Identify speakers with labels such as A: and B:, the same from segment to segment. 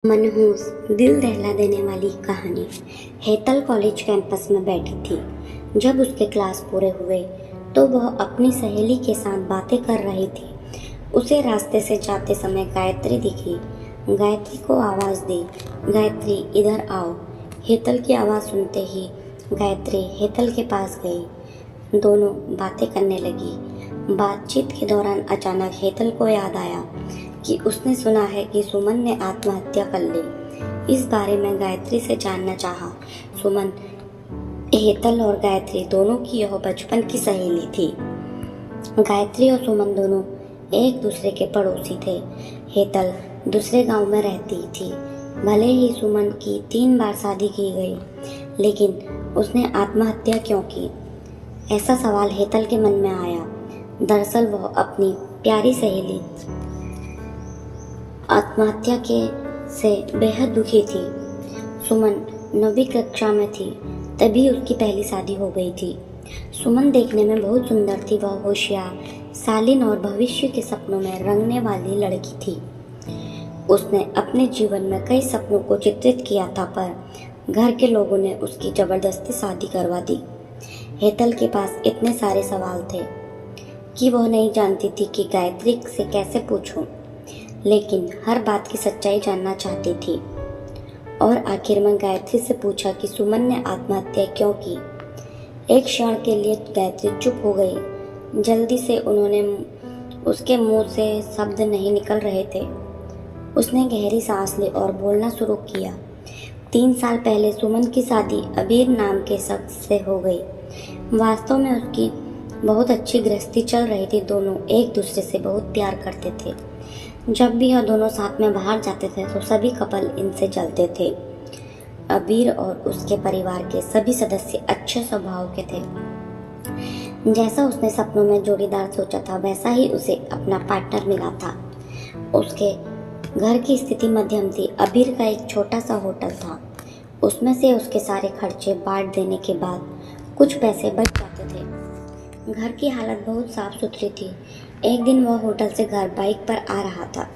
A: मनहूस दिल दहला देने वाली कहानी। हेतल कॉलेज कैंपस में बैठी थी। जब उसके क्लास पूरे हुए तो वह अपनी सहेली के साथ बातें कर रही थी। उसे रास्ते से जाते समय गायत्री दिखी। गायत्री को आवाज़ दी, गायत्री इधर आओ। हेतल की आवाज़ सुनते ही गायत्री हेतल के पास गई। दोनों बातें करने लगी। बातचीत के दौरान अचानक हेतल को याद आया कि उसने सुना है कि सुमन ने आत्महत्या कर ली। इस बारे में गायत्री से जानना चाहा। सुमन, हेतल और गायत्री दोनों की यह बचपन की सहेली थी। गायत्री और सुमन दोनों एक दूसरे के पड़ोसी थे। हेतल दूसरे गांव में रहती थी। भले ही सुमन की 3 बार शादी की गई, लेकिन उसने आत्महत्या क्यों की? ऐसा सवाल हेतल के मन में आया। दरअसल वह अपनी प्यारी सहेली आत्महत्या के से बेहद दुखी थी। सुमन 9वीं कक्षा में थी, तभी उसकी पहली शादी हो गई थी। सुमन देखने में बहुत सुंदर थी। वह होशियार, शालीन और भविष्य के सपनों में रंगने वाली लड़की थी। उसने अपने जीवन में कई सपनों को चित्रित किया था, पर घर के लोगों ने उसकी जबरदस्ती शादी करवा दी। हेतल के पास इतने सारे सवाल थे कि वह नहीं जानती थी कि गायत्री से कैसे पूछूं, लेकिन हर बात की सच्चाई जानना चाहती थी। और आखिर में गायत्री से पूछा कि सुमन ने आत्महत्या क्यों की। एक क्षण के लिए गायत्री चुप हो गई। जल्दी से उसके मुंह से शब्द नहीं निकल रहे थे। उसने गहरी सांस ली और बोलना शुरू किया। 3 साल पहले सुमन की शादी अबीर नाम के शख्स से हो गई। वास्तव में उसकी बहुत अच्छी गृहस्थी चल रही थी। दोनों एक दूसरे से बहुत प्यार करते थे। जब भी यह दोनों साथ में बाहर जाते थे तो सभी कपल इनसे जलते थे। अबीर और उसके परिवार के सभी सदस्य अच्छे स्वभाव के थे। जैसा उसने सपनों में जोड़ीदार सोचा था, वैसा ही उसे अपना पार्टनर मिला था। उसके घर की स्थिति मध्यम थी। अबीर का एक छोटा सा होटल था। उसमें से उसके सारे खर्चे बांट देने के बाद कुछ पैसे बच जाते थे। घर की हालत बहुत साफ सुथरी थी। एक दिन वह होटल से घर बाइक पर आ रहा था।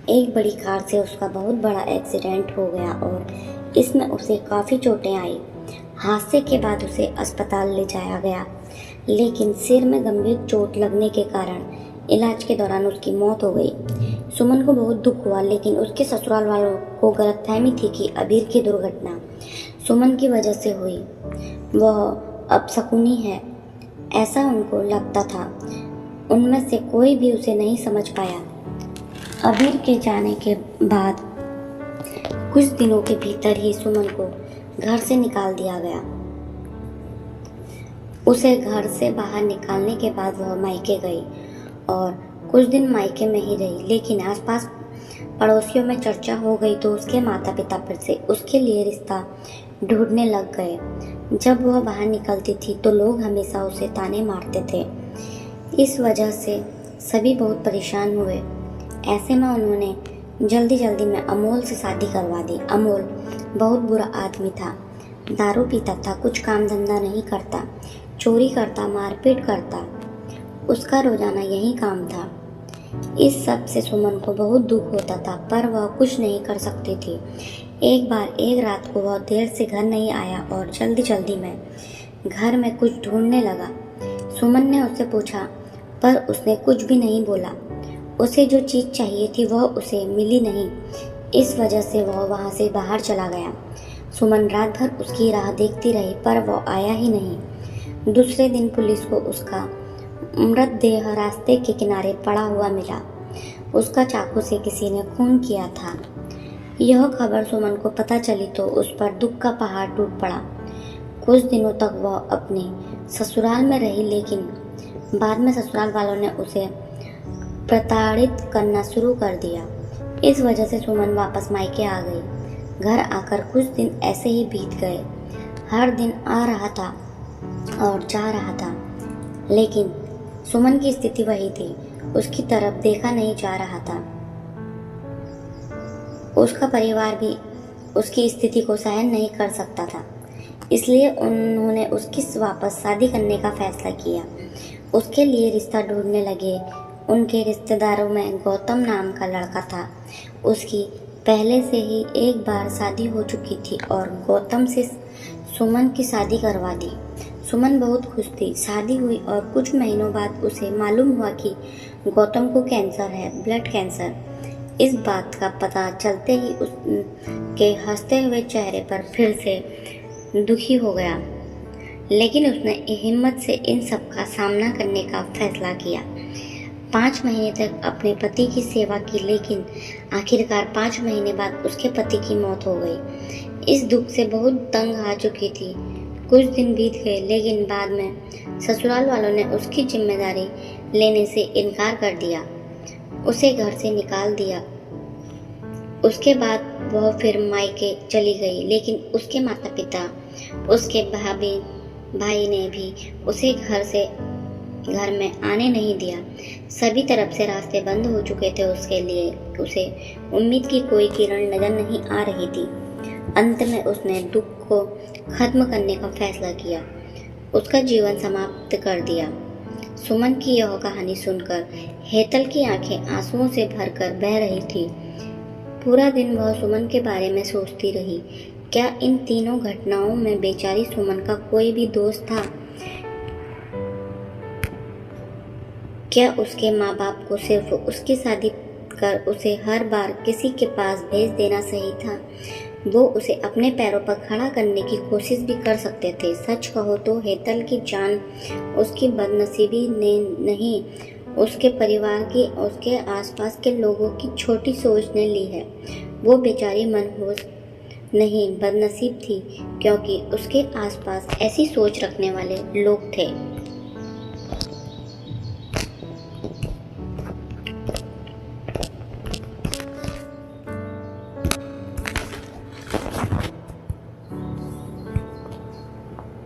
A: एक बड़ी कार से उसका बहुत बड़ा एक्सीडेंट हो गया और इसमें उसे काफ़ी चोटें आई। हादसे के बाद उसे अस्पताल ले जाया गया, लेकिन सिर में गंभीर चोट लगने के कारण इलाज के दौरान उसकी मौत हो गई। सुमन को बहुत दुख हुआ, लेकिन उसके ससुराल वालों को गलतफहमी थी कि अबीर की दुर्घटना सुमन की वजह से हुई। वह अपशकुनी है, ऐसा उनको लगता था। उनमें से कोई भी उसे नहीं समझ पाया। अबीर के जाने के बाद कुछ दिनों के भीतर ही सुमन को घर से निकाल दिया गया। उसे घर से बाहर निकालने के बाद वह मायके गई और कुछ दिन मायके में ही रही, लेकिन आसपास पड़ोसियों में चर्चा हो गई तो उसके माता पिता फिर से उसके लिए रिश्ता ढूंढने लग गए। जब वह बाहर निकलती थी तो लोग हमेशा उसे ताने मारते थे। इस वजह से सभी बहुत परेशान हुए। ऐसे में उन्होंने जल्दी में अमोल से शादी करवा दी। अमोल बहुत बुरा आदमी था। दारू पीता था, कुछ काम धंधा नहीं करता, चोरी करता, मारपीट करता। उसका रोजाना यही काम था। इस सब से सुमन को बहुत दुख होता था, पर वह कुछ नहीं कर सकती थी। एक रात को वह देर से घर नहीं आया और जल्दी में घर में कुछ ढूंढने लगा। सुमन ने उससे पूछा, पर उसने कुछ भी नहीं बोला। उसे जो चीज़ चाहिए थी वह उसे मिली नहीं। इस वजह से वह वहाँ से बाहर चला गया। सुमन रात भर उसकी राह देखती रही, पर वह आया ही नहीं। दूसरे दिन पुलिस को उसका मृतदेह रास्ते के किनारे पड़ा हुआ मिला। उसका चाकू से किसी ने खून किया था। यह खबर सुमन को पता चली तो उस पर दुख का पहाड़ टूट पड़ा। कुछ दिनों तक वह अपने ससुराल में रही, लेकिन बाद में ससुराल वालों ने उसे प्रताड़ित करना शुरू कर दिया। इस वजह से सुमन वापस मायके आ गई। घर आकर कुछ दिन ऐसे ही बीत गए। हर दिन आ रहा था और जा रहा था, लेकिन सुमन की स्थिति वही थी। उसकी तरफ देखा नहीं जा रहा था। उसका परिवार भी उसकी स्थिति को सहन नहीं कर सकता था, इसलिए उन्होंने उसकी वापस शादी करने का फैसला किया। उसके लिए रिश्ता ढूंढने लगे। उनके रिश्तेदारों में गौतम नाम का लड़का था। उसकी पहले से ही एक बार शादी हो चुकी थी और गौतम से सुमन की शादी करवा दी। सुमन बहुत खुश थी। शादी हुई और कुछ महीनों बाद उसे मालूम हुआ कि गौतम को कैंसर है, ब्लड कैंसर। इस बात का पता चलते ही उसके हंसते हुए चेहरे पर फिर से दुखी हो गया, लेकिन उसने हिम्मत से इन सब का सामना करने का फैसला किया। 5 महीने तक अपने पति की सेवा की, लेकिन आखिरकार 5 महीने बाद उसके पति की मौत हो गई। इस दुख से बहुत तंग आ चुकी थी। कुछ दिन बीत गए, लेकिन बाद में ससुराल वालों ने उसकी जिम्मेदारी लेने से इनकार कर दिया, उसे घर से निकाल दिया। उसके बाद वह फिर मायके चली गई, लेकिन उसके माता पिता, उसके भाई ने भी उसे घर में आने नहीं दिया। सभी तरफ से रास्ते बंद हो चुके थे उसके लिए। उसे उम्मीद की कोई किरण नजर नहीं आ रही थी। अंत में उसने दुख को खत्म करने का फैसला किया, उसका जीवन समाप्त कर दिया। सुमन की यह कहानी सुनकर हेतल की आंखें आंसुओं से भरकर बह रही थी। पूरा दिन वह सुमन के बारे में सोचती रही। क्या इन तीनों घटनाओं में बेचारी सुमन का कोई भी दोष था? क्या उसके माँ बाप को सिर्फ उसकी शादी कर उसे हर बार किसी के पास भेज देना सही था? वो उसे अपने पैरों पर खड़ा करने की कोशिश भी कर सकते थे। सच कहो तो हेतल की जान उसकी बदनसीबी ने नहीं, उसके परिवार की, उसके आसपास के लोगों की छोटी सोच ने ली है। वो बेचारी मनहूस नहीं, बदनसीब थी, क्योंकि उसके आसपास ऐसी सोच रखने वाले लोग थे।